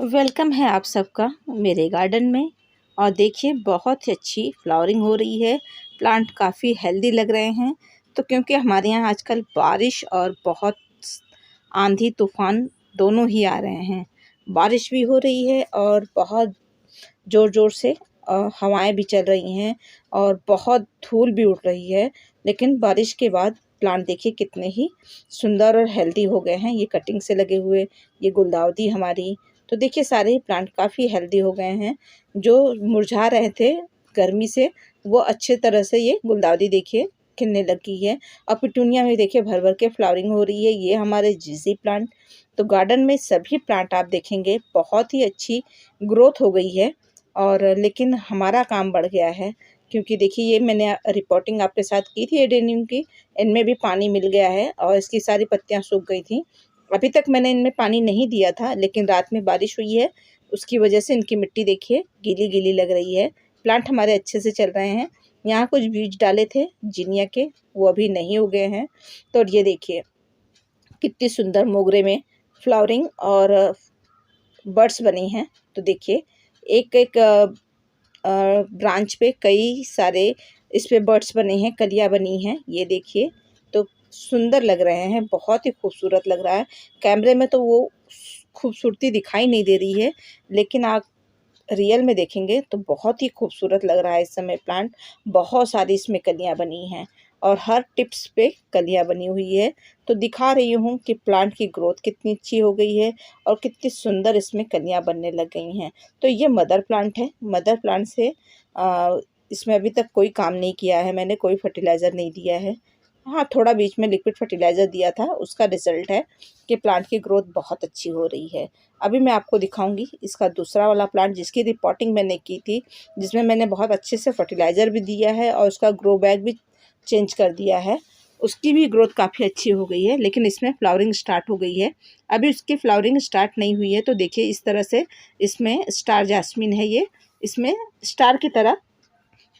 Welcome है आप सबका मेरे गार्डन में। और देखिए बहुत ही अच्छी फ्लावरिंग हो रही है। प्लांट काफ़ी हेल्दी लग रहे हैं। तो क्योंकि हमारे यहाँ आजकल बारिश और बहुत आंधी तूफान दोनों ही आ रहे हैं। बारिश भी हो रही है और बहुत ज़ोर ज़ोर से हवाएं भी चल रही हैं और बहुत धूल भी उड़ रही है। लेकिन बारिश के बाद प्लांट देखिए कितने ही सुंदर और हेल्दी हो गए हैं। ये कटिंग से लगे हुए, ये गुलदाउदी हमारी, तो देखिए सारे ही प्लांट काफ़ी हेल्दी हो गए हैं। जो मुरझा रहे थे गर्मी से, वो अच्छे तरह से ये गुलदाउदी देखिए खिलने लगी है। और पिटूनिया में देखिए भर भर के फ्लावरिंग हो रही है। ये हमारे जीजी प्लांट। तो गार्डन में सभी प्लांट आप देखेंगे बहुत ही अच्छी ग्रोथ हो गई है। और लेकिन हमारा काम बढ़ गया है, क्योंकि देखिए ये मैंने रिपोर्टिंग आपके साथ की थी एडेनियम की। इनमें भी पानी मिल गया है और इसकी सारी पत्तियां सूख गई थी। अभी तक मैंने इनमें पानी नहीं दिया था, लेकिन रात में बारिश हुई है, उसकी वजह से इनकी मिट्टी देखिए गीली गीली लग रही है। प्लांट हमारे अच्छे से चल रहे हैं। यहाँ कुछ बीज डाले थे जिनिया के, वो अभी नहीं उगे हैं। तो ये देखिए कितनी सुंदर मोगरे में फ्लावरिंग और बर्ड्स बनी हैं। तो देखिए एक एक ब्रांच पे कई सारे इस पे बर्ड्स बने हैं, कलियां बनी हैं। ये देखिए तो सुंदर लग रहे हैं, बहुत ही खूबसूरत लग रहा है। कैमरे में तो वो खूबसूरती दिखाई नहीं दे रही है, लेकिन आप रियल में देखेंगे तो बहुत ही खूबसूरत लग रहा है। इस समय प्लांट बहुत सारी इसमें कलियां बनी हैं और हर टिप्स पे कलियां बनी हुई है। तो दिखा रही हूँ कि प्लांट की ग्रोथ कितनी अच्छी हो गई है और कितनी सुंदर इसमें कलियां बनने लग गई हैं। तो ये मदर प्लांट है। मदर प्लांट से इसमें अभी तक कोई काम नहीं किया है मैंने, कोई फर्टिलाइज़र नहीं दिया है। हाँ, थोड़ा बीच में लिक्विड फर्टिलाइज़र दिया था, उसका रिज़ल्ट है कि प्लांट की ग्रोथ बहुत अच्छी हो रही है। अभी मैं आपको दिखाऊंगी इसका दूसरा वाला प्लांट, जिसकी रिपोर्टिंग मैंने की थी, जिसमें मैंने बहुत अच्छे से फर्टिलाइज़र भी दिया है और उसका ग्रो बैग भी चेंज कर दिया है। उसकी भी ग्रोथ काफ़ी अच्छी हो गई है, लेकिन इसमें फ्लावरिंग स्टार्ट हो गई है। अभी उसकी फ्लावरिंग स्टार्ट नहीं हुई है। तो देखिए इस तरह से इसमें स्टार जैस्मिन है, ये इसमें स्टार की तरह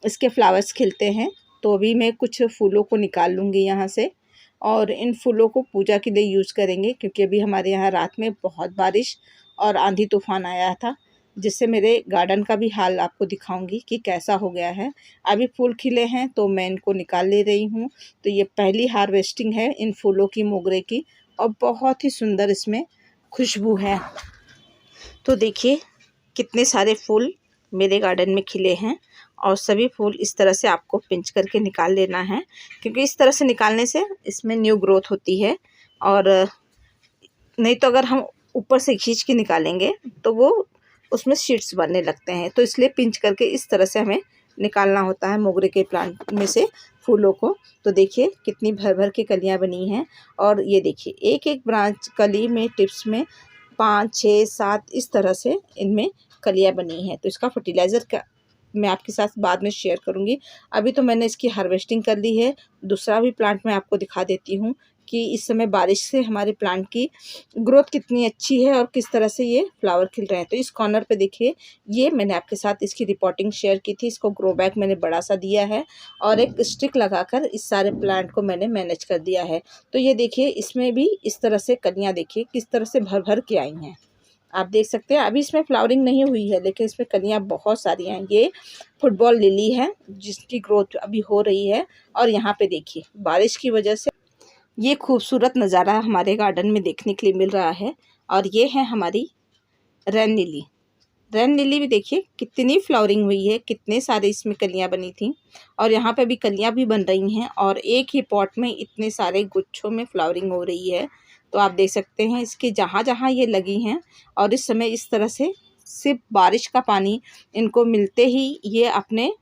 इसके फ्लावर्स खिलते हैं। तो अभी मैं कुछ फूलों को निकाल लूँगी यहाँ से और इन फूलों को पूजा के लिए यूज़ करेंगे, क्योंकि अभी हमारे यहाँ रात में बहुत बारिश और आंधी तूफान आया था, जिससे मेरे गार्डन का भी हाल आपको दिखाऊंगी कि कैसा हो गया है। अभी फूल खिले हैं तो मैं इनको निकाल ले रही हूँ। तो ये पहली हार्वेस्टिंग है इन फूलों की, मोगरे की, और बहुत ही सुंदर इसमें खुशबू है। तो देखिए कितने सारे फूल मेरे गार्डन में खिले हैं और सभी फूल इस तरह से आपको पिंच करके निकाल लेना है, क्योंकि इस तरह से निकालने से इसमें न्यू ग्रोथ होती है। और नहीं तो अगर हम ऊपर से खींच के निकालेंगे तो वो उसमें शीट्स बनने लगते हैं। तो इसलिए पिंच करके इस तरह से हमें निकालना होता है मोगरे के प्लांट में से फूलों को। तो देखिए कितनी भर भर के कलियां बनी हैं। और ये देखिए एक एक ब्रांच कली में, टिप्स में 5 6 7 इस तरह से इनमें कलियां बनी हैं। तो इसका फर्टिलाइज़र का मैं आपके साथ बाद में शेयर करूंगी। अभी तो मैंने इसकी हार्वेस्टिंग कर ली है। दूसरा भी प्लांट मैं आपको दिखा देती हूँ कि इस समय बारिश से हमारे प्लांट की ग्रोथ कितनी अच्छी है और किस तरह से ये फ्लावर खिल रहे हैं। तो इस कॉर्नर पे देखिए, ये मैंने आपके साथ इसकी रिपोर्टिंग शेयर की थी। इसको ग्रो बैग मैंने बड़ा सा दिया है और एक स्टिक लगाकर इस सारे प्लांट को मैंने मैनेज कर दिया है। तो ये देखिए इसमें भी इस तरह से कलियाँ देखिए किस तरह से भर भर के आई हैं। आप देख सकते हैं अभी इसमें फ्लावरिंग नहीं हुई है, लेकिन इसमें कलियां बहुत सारी हैं। ये फुटबॉल लिली है जिसकी ग्रोथ अभी हो रही है। और यहाँ पे देखिए बारिश की वजह से ये खूबसूरत नज़ारा हमारे गार्डन में देखने के लिए मिल रहा है। और ये है हमारी रैन लिली। रैन लिली भी देखिए कितनी फ्लावरिंग हुई है, कितने सारे इसमें कलियां बनी थी और यहाँ पे भी कलियां भी बन रही हैं और एक ही पॉट में इतने सारे गुच्छों में फ्लावरिंग हो रही है। तो आप देख सकते हैं इसके जहाँ जहाँ ये लगी हैं और इस समय इस तरह से सिर्फ बारिश का पानी इनको मिलते ही ये अपने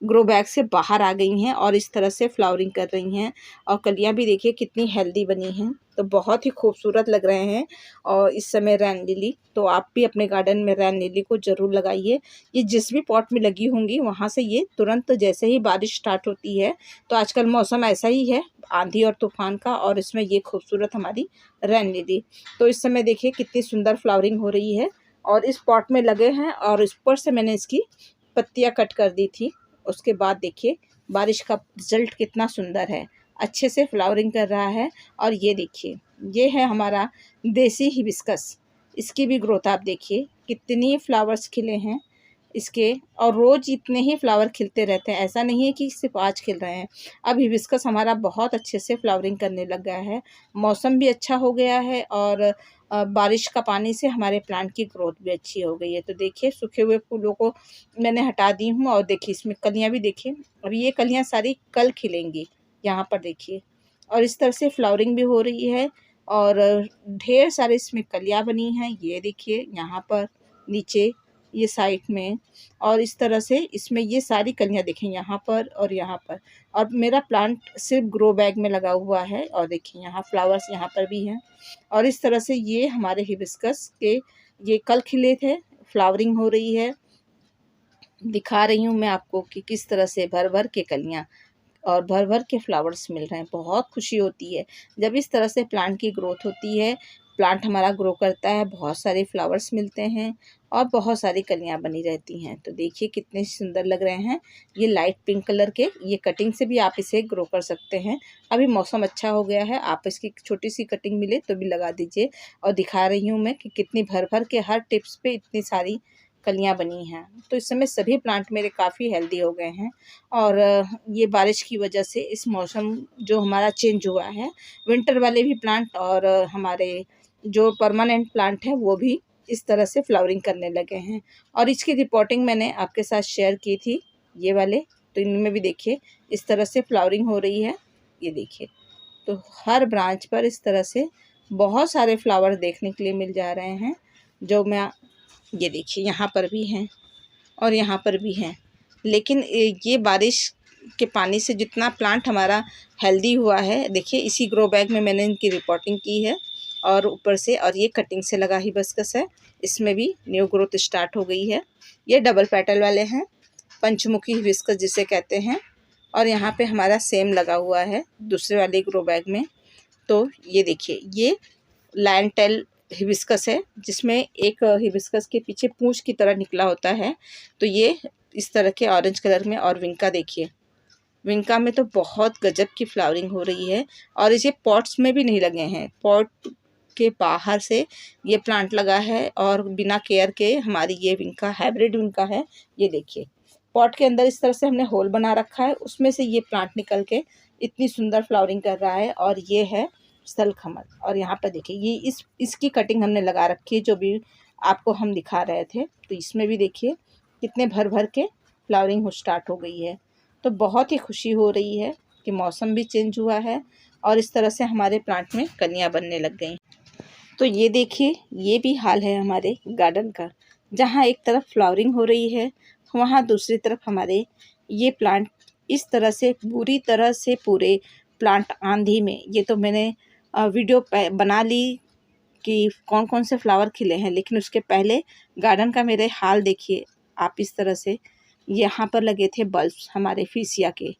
ग्रो बैग से बाहर आ गई हैं और इस तरह से फ्लावरिंग कर रही हैं। और कलियां भी देखिए कितनी हेल्दी बनी हैं। तो बहुत ही खूबसूरत लग रहे हैं। और इस समय रैन लिली, तो आप भी अपने गार्डन में रैन लिली को ज़रूर लगाइए। ये जिस भी पॉट में लगी होंगी वहाँ से ये तुरंत जैसे ही बारिश स्टार्ट होती है, तो आजकल मौसम ऐसा ही है आंधी और तूफान का, और इसमें ये खूबसूरत हमारी रैन लिली। तो इस समय देखिए कितनी सुंदर फ्लावरिंग हो रही है और इस पॉट में लगे हैं और इस पर से मैंने इसकी पत्तियाँ कट कर दी थी। उसके बाद देखिए बारिश का रिजल्ट कितना सुंदर है, अच्छे से फ्लावरिंग कर रहा है। और ये देखिए ये है हमारा देसी हिबिस्कस। इसकी भी ग्रोथ आप देखिए, कितनी फ्लावर्स खिले हैं इसके, और रोज़ इतने ही फ्लावर खिलते रहते हैं। ऐसा नहीं है कि सिर्फ आज खिल रहे हैं। अब हिबिस्कस हमारा बहुत अच्छे से फ्लावरिंग करने लग गया है। मौसम भी अच्छा हो गया है और बारिश का पानी से हमारे प्लांट की ग्रोथ भी अच्छी हो गई है। तो देखिए सूखे हुए फूलों को मैंने हटा दी हूँ और देखिए इसमें कलियाँ भी देखिए, अभी ये कलियाँ सारी कल खिलेंगी, यहाँ पर देखिए। और इस तरह से फ्लावरिंग भी हो रही है और ढेर सारे इसमें कलियाँ बनी हैं। ये देखिए यहाँ पर नीचे ये साइड में, और इस तरह से इसमें ये सारी कलियाँ देखें यहाँ पर और यहाँ पर। और मेरा प्लांट सिर्फ ग्रो बैग में लगा हुआ है और देखिए यहाँ फ्लावर्स यहाँ पर भी हैं। और इस तरह से ये हमारे हिबिस्कस के ये कल खिले थे, फ्लावरिंग हो रही है। दिखा रही हूँ मैं आपको कि किस तरह से भर भर के कलियाँ और भर भर के फ्लावर्स मिल रहे हैं। बहुत खुशी होती है जब इस तरह से प्लांट की ग्रोथ होती है। प्लांट हमारा ग्रो करता है, बहुत सारे फ्लावर्स मिलते हैं और बहुत सारी कलियां बनी रहती हैं। तो देखिए कितने सुंदर लग रहे हैं। ये लाइट पिंक कलर के, ये कटिंग से भी आप इसे ग्रो कर सकते हैं। अभी मौसम अच्छा हो गया है, आप इसकी छोटी सी कटिंग मिले तो भी लगा दीजिए। और दिखा रही हूँ मैं कि कितनी भर भर के हर टिप्स पे इतनी सारी कलियां बनी हैं। तो इस समय सभी प्लांट मेरे काफ़ी हेल्दी हो गए हैं। और ये बारिश की वजह से इस मौसम जो हमारा चेंज हुआ है, विंटर वाले भी प्लांट और हमारे जो परमानेंट प्लांट है वो भी इस तरह से फ्लावरिंग करने लगे हैं। और इसकी रिपोर्टिंग मैंने आपके साथ शेयर की थी, ये वाले। तो इनमें भी देखिए इस तरह से फ्लावरिंग हो रही है, ये देखिए। तो हर ब्रांच पर इस तरह से बहुत सारे फ्लावर देखने के लिए मिल जा रहे हैं। जो मैं ये देखिए यहाँ पर भी हैं और यहाँ पर भी हैं। लेकिन ये बारिश के पानी से जितना प्लांट हमारा हेल्दी हुआ है, देखिए इसी ग्रो बैग में मैंने इनकी रिपोर्टिंग की है। और ऊपर से, और ये कटिंग से लगा हिबिस्कस है, इसमें भी न्यू ग्रोथ स्टार्ट हो गई है। ये डबल पेटल वाले हैं, पंचमुखी हिबिस्कस जिसे कहते हैं। और यहाँ पे हमारा सेम लगा हुआ है दूसरे वाले ग्रो बैग में। तो ये देखिए ये लायन टेल हिबिस्कस है, जिसमें एक हिबिस्कस के पीछे पूंछ की तरह निकला होता है। तो ये इस तरह के ऑरेंज कलर में। और विंका देखिए, विंका में तो बहुत गजब की फ्लावरिंग हो रही है। और इसे पॉट्स में भी नहीं लगे हैं, पॉट के बाहर से ये प्लांट लगा है और बिना केयर के हमारी ये विंका हाइब्रिड विंका है। ये देखिए पॉट के अंदर इस तरह से हमने होल बना रखा है, उसमें से ये प्लांट निकल के इतनी सुंदर फ्लावरिंग कर रहा है। और ये है स्थलकमल। और यहाँ पर देखिए ये इसकी कटिंग हमने लगा रखी है, जो भी आपको हम दिखा रहे थे। तो इसमें भी देखिए कितने भर भर के फ्लावरिंग हो स्टार्ट हो गई है। तो बहुत ही खुशी हो रही है कि मौसम भी चेंज हुआ है और इस तरह से हमारे प्लांट में कलियां बनने लग गई। तो ये देखिए ये भी हाल है हमारे गार्डन का, जहाँ एक तरफ फ्लावरिंग हो रही है, वहाँ दूसरी तरफ हमारे ये प्लांट इस तरह से बुरी तरह से पूरे प्लांट आंधी में। ये तो मैंने वीडियो बना ली कि कौन कौन से फ्लावर खिले हैं, लेकिन उसके पहले गार्डन का मेरे हाल देखिए आप। इस तरह से यहाँ पर लगे थे बल्ब्स हमारे फीसिया के,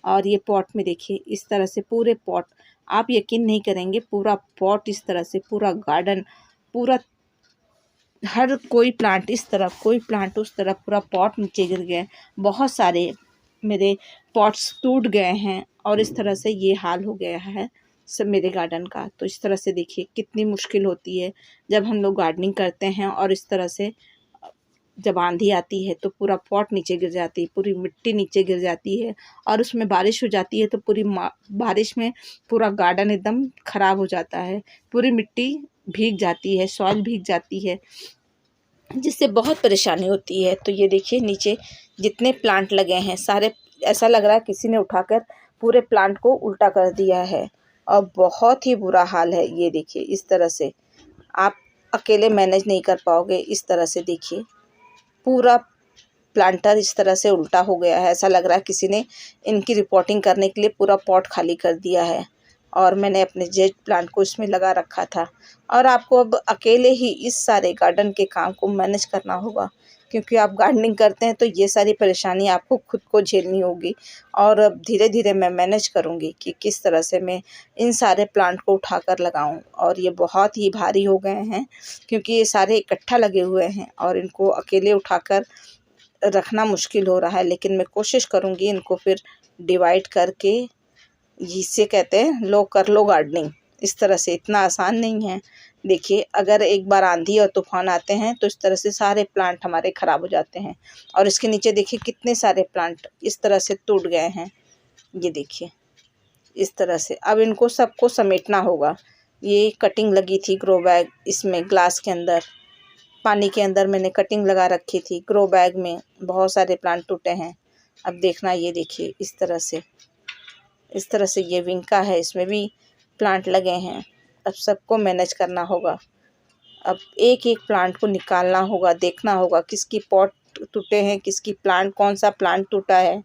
और ये पॉट में देखिए इस तरह से पूरे पॉट, आप यकीन नहीं करेंगे, पूरा पॉट इस तरह से, पूरा गार्डन, पूरा हर कोई प्लांट इस तरफ, कोई प्लांट उस तरफ, पूरा पॉट नीचे गिर गए। बहुत सारे मेरे पॉट्स टूट गए हैं और इस तरह से ये हाल हो गया है सब मेरे गार्डन का। तो इस तरह से देखिए कितनी मुश्किल होती है जब हम लोग गार्डनिंग करते हैं और इस तरह से जब आंधी आती है तो पूरा पॉट नीचे गिर जाती है, पूरी मिट्टी नीचे गिर जाती है। और उसमें बारिश हो जाती है तो पूरी बारिश में पूरा गार्डन एकदम ख़राब हो जाता है, पूरी मिट्टी भीग जाती है, सॉइल भीग जाती है, जिससे बहुत परेशानी होती है। तो ये देखिए नीचे जितने प्लांट लगे हैं सारे, ऐसा लग रहा है किसी ने उठाकर पूरे प्लांट को उल्टा कर दिया है और बहुत ही बुरा हाल है। ये देखिए इस तरह से आप अकेले मैनेज नहीं कर पाओगे। इस तरह से देखिए पूरा प्लांटर इस तरह से उल्टा हो गया है, ऐसा लग रहा है किसी ने इनकी रिपोर्टिंग करने के लिए पूरा पॉट खाली कर दिया है। और मैंने अपने जेट प्लांट को इसमें लगा रखा था। और आपको अब अकेले ही इस सारे गार्डन के काम को मैनेज करना होगा, क्योंकि आप गार्डनिंग करते हैं तो ये सारी परेशानी आपको खुद को झेलनी होगी। और अब धीरे धीरे मैं मैनेज करूँगी कि किस तरह से मैं इन सारे प्लांट को उठाकर लगाऊं। और ये बहुत ही भारी हो गए हैं क्योंकि ये सारे इकट्ठा लगे हुए हैं और इनको अकेले उठाकर रखना मुश्किल हो रहा है। लेकिन मैं कोशिश करूँगी इनको फिर डिवाइड करके, जिसे कहते हैं लो कर लो गार्डनिंग। इस तरह से इतना आसान नहीं है, देखिए, अगर एक बार आंधी और तूफान आते हैं तो इस तरह से सारे प्लांट हमारे ख़राब हो जाते हैं। और इसके नीचे देखिए कितने सारे प्लांट इस तरह से टूट गए हैं। ये देखिए इस तरह से अब इनको सबको समेटना होगा। ये कटिंग लगी थी ग्रो बैग, इसमें ग्लास के अंदर, पानी के अंदर मैंने कटिंग लगा रखी थी। ग्रो बैग में बहुत सारे प्लांट टूटे हैं। अब देखना, ये देखिए इस तरह से ये विंका है, इसमें भी प्लांट लगे हैं। अब सबको मैनेज करना होगा। अब एक एक प्लांट को निकालना होगा, देखना होगा किसकी पॉट टूटे हैं, किसकी प्लांट, कौन सा प्लांट टूटा है।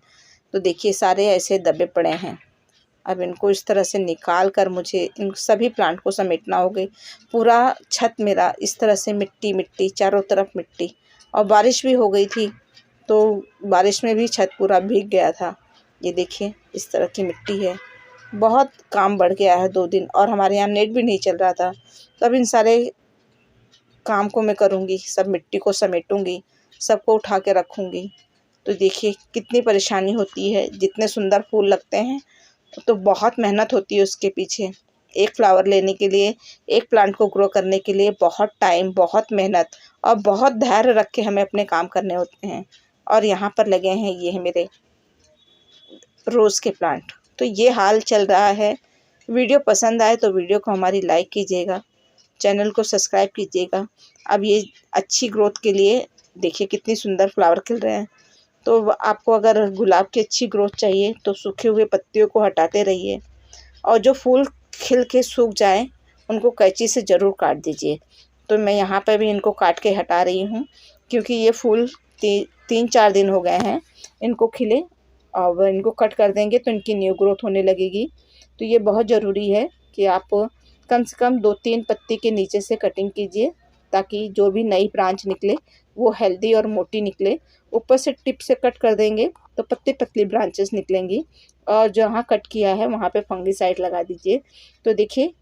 तो देखिए सारे ऐसे दबे पड़े हैं। अब इनको इस तरह से निकाल कर मुझे इन सभी प्लांट को समेटना होगा। पूरा छत मेरा इस तरह से मिट्टी मिट्टी, चारों तरफ मिट्टी, और बारिश भी हो गई थी तो बारिश में भी छत पूरा भीग गया था। ये देखिए इस तरह की मिट्टी है। बहुत काम बढ़ गया है 2 दिन, और हमारे यहाँ नेट भी नहीं चल रहा था। तब इन सारे काम को मैं करूँगी, सब मिट्टी को समेटूँगी, सबको उठा के रखूँगी। तो देखिए कितनी परेशानी होती है। जितने सुंदर फूल लगते हैं तो बहुत मेहनत होती है उसके पीछे। एक फ्लावर लेने के लिए, एक प्लांट को ग्रो करने के लिए बहुत टाइम, बहुत मेहनत और बहुत धैर्य रख के हमें अपने काम करने होते हैं। और यहाँ पर लगे हैं ये है मेरे रोज़ के प्लांट। तो ये हाल चल रहा है। वीडियो पसंद आए तो वीडियो को हमारी लाइक कीजिएगा, चैनल को सब्सक्राइब कीजिएगा। अब ये अच्छी ग्रोथ के लिए देखिए कितनी सुंदर फ्लावर खिल रहे हैं। तो आपको अगर गुलाब की अच्छी ग्रोथ चाहिए तो सूखे हुए पत्तियों को हटाते रहिए, और जो फूल खिल के सूख जाए उनको कैंची से ज़रूर काट दीजिए। तो मैं यहाँ पर भी इनको काट के हटा रही हूँ, क्योंकि ये फूल 3-4 दिन हो गए हैं इनको खिले, और इनको कट कर देंगे तो इनकी न्यू ग्रोथ होने लगेगी। तो ये बहुत ज़रूरी है कि आप कम से कम 2-3 पत्ती के नीचे से कटिंग कीजिए, ताकि जो भी नई ब्रांच निकले वो हेल्दी और मोटी निकले। ऊपर से टिप से कट कर देंगे तो पतली पतली ब्रांचेस निकलेंगी, और जहाँ कट किया है वहाँ पे फंगीसाइड लगा दीजिए। तो देखिए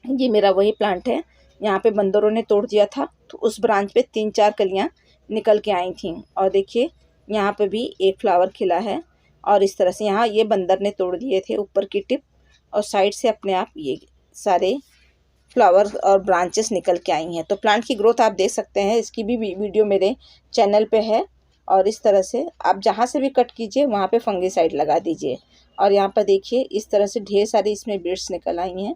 ये मेरा वही प्लांट है, यहाँ पे बंदरों ने तोड़ दिया था तो उस ब्रांच पे 3-4 कलियाँ निकल के आई थी। और देखिए यहाँ पे भी एक फ्लावर खिला है, और इस तरह से यहाँ ये बंदर ने तोड़ दिए थे ऊपर की टिप, और साइड से अपने आप ये सारे फ्लावर और ब्रांचेस निकल के आई हैं। तो प्लांट की ग्रोथ आप देख सकते हैं, इसकी भी वीडियो मेरे चैनल पे है। और इस तरह से आप जहाँ से भी कट कीजिए वहाँ पे फंगीसाइड लगा दीजिए। और यहाँ पर देखिए इस तरह से ढेर सारी इसमें बीड्स निकल आई हैं,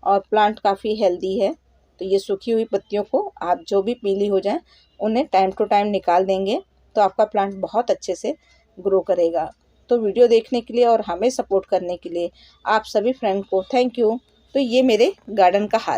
और प्लांट काफ़ी हेल्दी है। तो ये सूखी हुई पत्तियों को आप जो भी पीली हो जाए उन्हें टाइम टू टाइम निकाल देंगे तो आपका प्लांट बहुत अच्छे से ग्रो करेगा। तो वीडियो देखने के लिए और हमें सपोर्ट करने के लिए आप सभी फ्रेंड को थैंक यू। तो ये मेरे गार्डन का हाल है।